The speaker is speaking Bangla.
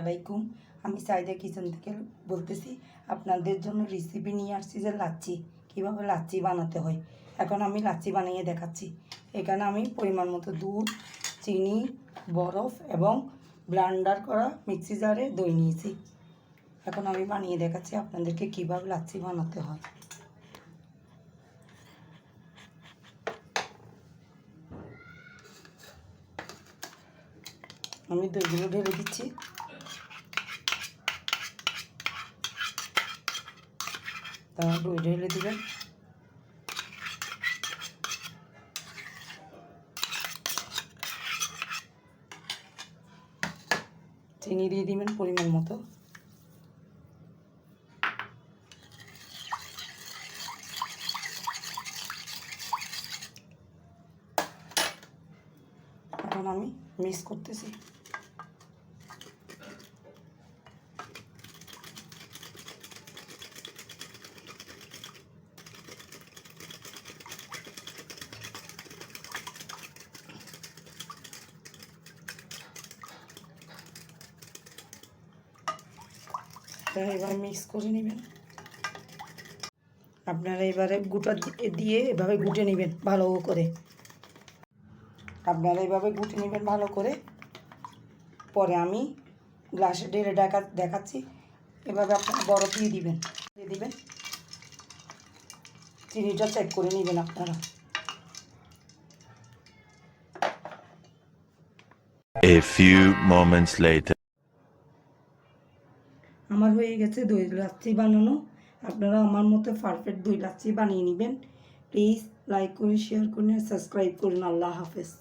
আলাইকুম। আমি সাইদা কিচেন থেকে বলতেছি। আপনাদের জন্য রেসিপি নিয়ে আসছি যে লাচ্ছি কীভাবে লাচ্ছি বানাতে হয়। এখন আমি লাচ্ছি বানিয়ে দেখাচ্ছি। এখানে আমি পরিমাণ মতো দুধ, চিনি, বরফ এবং ব্লেন্ডার করা মিক্সি জারে দই নিয়েছি। এখন আমি বানিয়ে দেখাচ্ছি আপনাদেরকে কীভাবে লাচ্ছি বানাতে হয়। আমি দইগুলো ঢেলে দিচ্ছি। তারপর দই ঢেলে দিবেন। চিনি দিয়ে দিবেন পরিমাণ মতো। এখন আমি মিক্স করতেছি। এবার মিক্স করে নেবেন। আপনারা এবারে গুঁটা দিয়ে এভাবে গুটে নেবেন ভালো করে। আপনারা এভাবে গুটে নেবেন ভালো করে। পরে আমি গ্লাসে ঢেলে দেখাচ্ছি। এভাবে আপনারা বরফ দিয়ে দিবেন। চিনিটা চেক করে নেবেন আপনারা। A few moments later. আমার হয়ে গেছে দই লাচ্ছি বানানো। আপনারা আমার মতো পারফেক্ট দই লাচ্ছি বানিয়ে নেবেন। প্লিজ লাইক করুন, শেয়ার করুন, সাবস্ক্রাইব করুন। আল্লাহ হাফেজ।